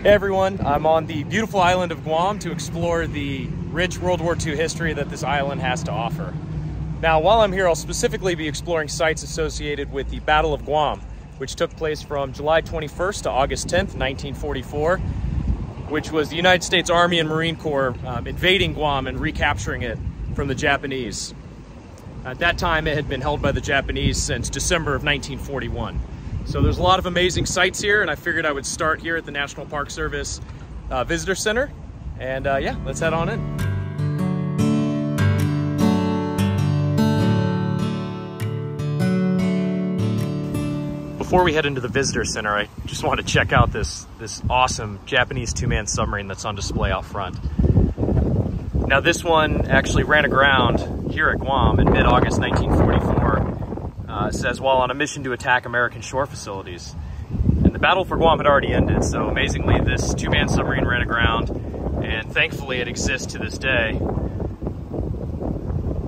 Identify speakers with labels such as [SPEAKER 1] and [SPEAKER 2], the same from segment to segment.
[SPEAKER 1] Hey everyone, I'm on the beautiful island of Guam to explore the rich World War II history that this island has to offer. Now, while I'm here, I'll specifically be exploring sites associated with the Battle of Guam, which took place from July 21st to August 10th, 1944, which was the United States Army and Marine Corps invading Guam and recapturing it from the Japanese. At that time, it had been held by the Japanese since December of 1941. So there's a lot of amazing sites here, and I figured I would start here at the National Park Service Visitor Center. And yeah, let's head on in. Before we head into the Visitor Center, I just want to check out this awesome Japanese two-man submarine that's on display out front. Now this one actually ran aground here at Guam in mid-August 1944. It says while on a mission to attack American shore facilities. And the battle for Guam had already ended, so amazingly this two-man submarine ran aground, and thankfully it exists to this day.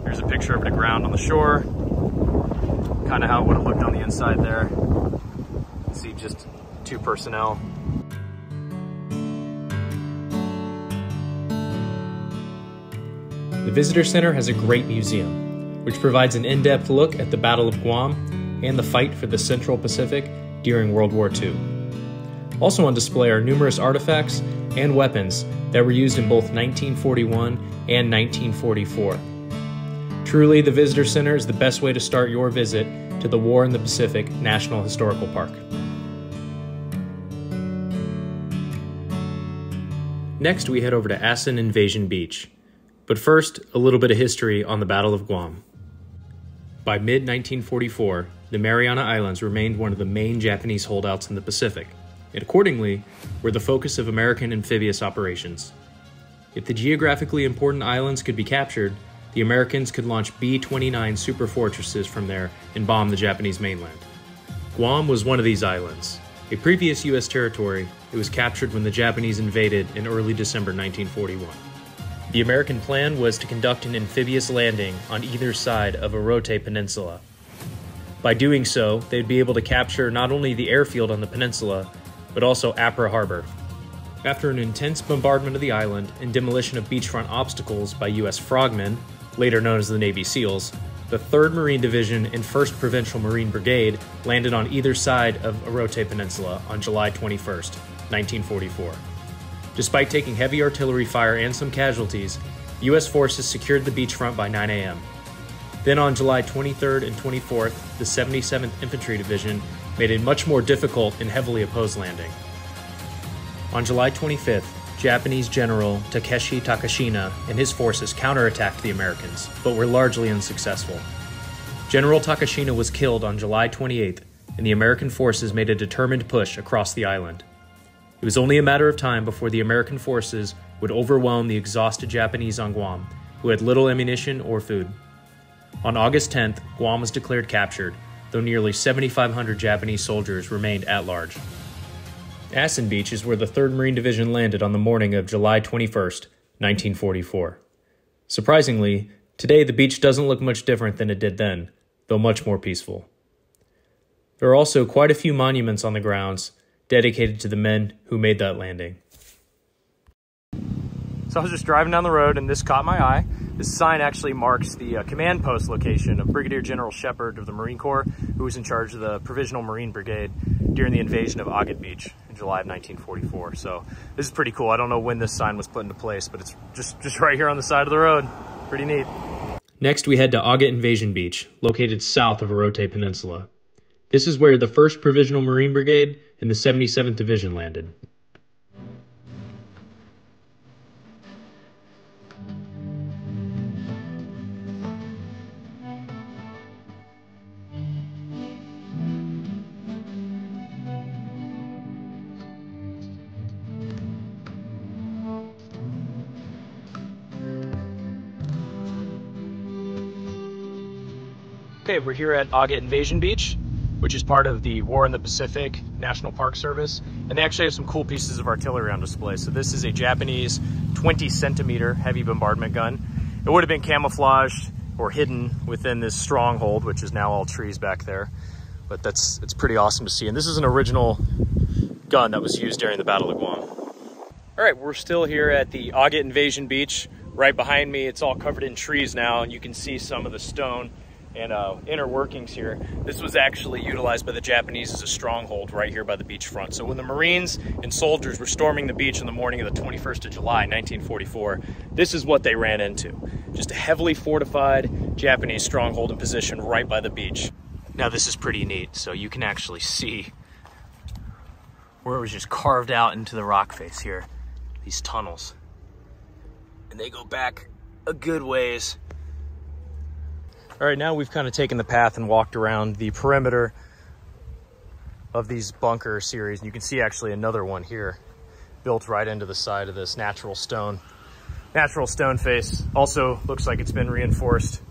[SPEAKER 1] Here's a picture of it aground on the shore, kind of how it would have looked on the inside there. See just two personnel.
[SPEAKER 2] The Visitor Center has a great museum, which provides an in-depth look at the Battle of Guam and the fight for the Central Pacific during World War II. Also on display are numerous artifacts and weapons that were used in both 1941 and 1944. Truly, the Visitor Center is the best way to start your visit to the War in the Pacific National Historical Park. Next, we head over to Asan and Invasion Beach. But first, a little bit of history on the Battle of Guam. By mid-1944, the Mariana Islands remained one of the main Japanese holdouts in the Pacific, and accordingly, were the focus of American amphibious operations. If the geographically important islands could be captured, the Americans could launch B-29 superfortresses from there and bomb the Japanese mainland. Guam was one of these islands. A previous U.S. territory, it was captured when the Japanese invaded in early December 1941. The American plan was to conduct an amphibious landing on either side of Arote Peninsula. By doing so, they'd be able to capture not only the airfield on the peninsula, but also Apaca Harbor. After an intense bombardment of the island and demolition of beachfront obstacles by U.S. frogmen, later known as the Navy SEALs, the 3rd Marine Division and 1st Provincial Marine Brigade landed on either side of Arote Peninsula on July 21st, 1944. Despite taking heavy artillery fire and some casualties, U.S. forces secured the beachfront by 9 a.m. Then on July 23rd and 24th, the 77th Infantry Division made a much more difficult and heavily opposed landing. On July 25th, Japanese General Takeshi Takashina and his forces counterattacked the Americans, but were largely unsuccessful. General Takashina was killed on July 28th, and the American forces made a determined push across the island. It was only a matter of time before the American forces would overwhelm the exhausted Japanese on Guam, who had little ammunition or food. On August 10th, Guam was declared captured, though nearly 7,500 Japanese soldiers remained at large. Asan Beach is where the 3rd Marine Division landed on the morning of July 21st, 1944. Surprisingly, today the beach doesn't look much different than it did then, though much more peaceful. There are also quite a few monuments on the grounds dedicated to the men who made that landing.
[SPEAKER 1] So I was just driving down the road and this caught my eye. This sign actually marks the command post location of Brigadier General Shepard of the Marine Corps, who was in charge of the Provisional Marine Brigade during the invasion of Agat Beach in July of 1944. So this is pretty cool. I don't know when this sign was put into place, but it's just right here on the side of the road. Pretty neat.
[SPEAKER 2] Next, we head to Agat Invasion Beach, located south of Arote Peninsula. This is where the 1st Provisional Marine Brigade and the 77th Division landed.
[SPEAKER 1] Okay, we're here at Agat Invasion Beach, which is part of the War in the Pacific National Park Service. And they actually have some cool pieces of artillery on display. So this is a Japanese 20-centimeter heavy bombardment gun. It would have been camouflaged or hidden within this stronghold, which is now all trees back there. But it's pretty awesome to see. And this is an original gun that was used during the Battle of Guam. All right, we're still here at the Agat Invasion Beach. Right behind me, it's all covered in trees now, and you can see some of the stone and inner workings here. This was actually utilized by the Japanese as a stronghold right here by the beachfront. So when the Marines and soldiers were storming the beach on the morning of the 21st of July, 1944, this is what they ran into. Just a heavily fortified Japanese stronghold and position right by the beach. Now this is pretty neat. So you can actually see where it was just carved out into the rock face here, these tunnels. And they go back a good ways. All right, now we've kind of taken the path and walked around the perimeter of these bunker series. And you can see actually another one here built right into the side of this natural stone face. Also looks like it's been reinforced,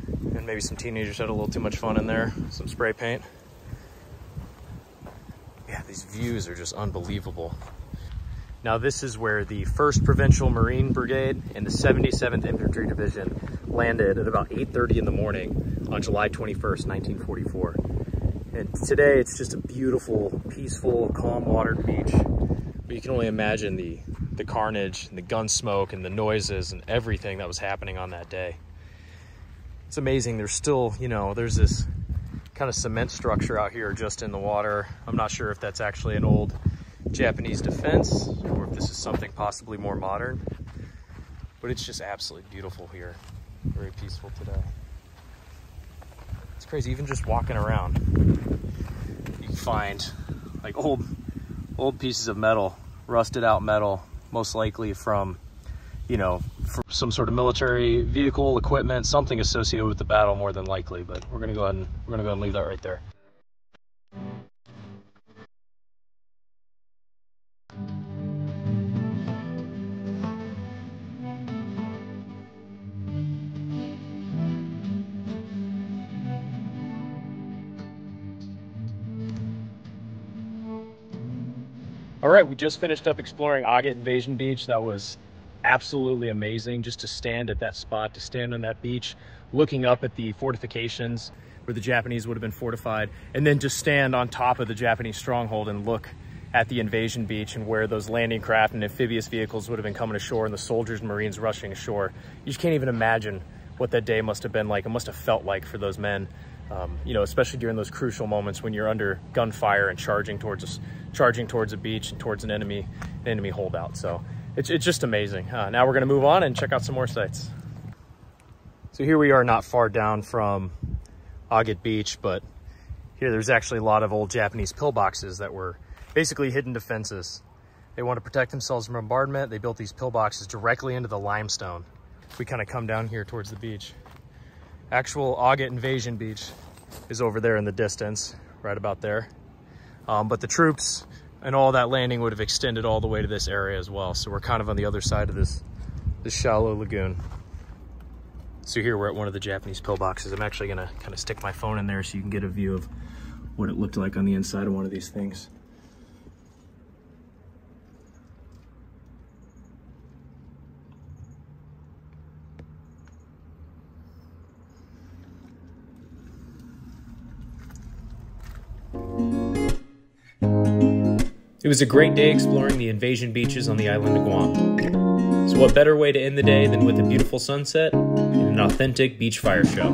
[SPEAKER 1] and maybe some teenagers had a little too much fun in there. Some spray paint. Yeah, these views are just unbelievable. Now this is where the 1st Provincial Marine Brigade and the 77th Infantry Division landed at about 8:30 in the morning on July 21st, 1944. And today it's just a beautiful, peaceful, calm watered beach. But you can only imagine the carnage and the gun smoke and the noises and everything that was happening on that day. It's amazing. There's still, you know, there's this kind of cement structure out here just in the water. I'm not sure if that's actually an old Japanese defense or if this is something possibly more modern, but it's just absolutely beautiful here. Very peaceful today. It's crazy, even just walking around, you can find like old pieces of metal, rusted out metal, most likely from, you know, from some sort of military vehicle, equipment, something associated with the battle more than likely. But we're gonna go ahead and leave that right there. All right, we just finished up exploring Agat Invasion Beach. That was absolutely amazing, just to stand at that spot, to stand on that beach, looking up at the fortifications where the Japanese would have been fortified, and then just stand on top of the Japanese stronghold and look at the invasion beach and where those landing craft and amphibious vehicles would have been coming ashore and the soldiers and Marines rushing ashore. You just can't even imagine what that day must have been like. It must have felt like for those men. You know, especially during those crucial moments when you're under gunfire and charging towards a beach and towards an enemy holdout. So it's just amazing. Now we're going to move on and check out some more sites. So here we are, not far down from Agat Beach, but here there's actually a lot of old Japanese pillboxes that were basically hidden defenses. They want to protect themselves from bombardment. They built these pillboxes directly into the limestone. We kind of come down here towards the beach. Actual Agat Invasion Beach is over there in the distance, right about there. But the troops and all that landing would have extended all the way to this area as well. So we're kind of on the other side of this shallow lagoon. So here we're at one of the Japanese pillboxes. I'm actually gonna kind of stick my phone in there so you can get a view of what it looked like on the inside of one of these things. It was a great day exploring the invasion beaches on the island of Guam. So what better way to end the day than with a beautiful sunset and an authentic beach fire show?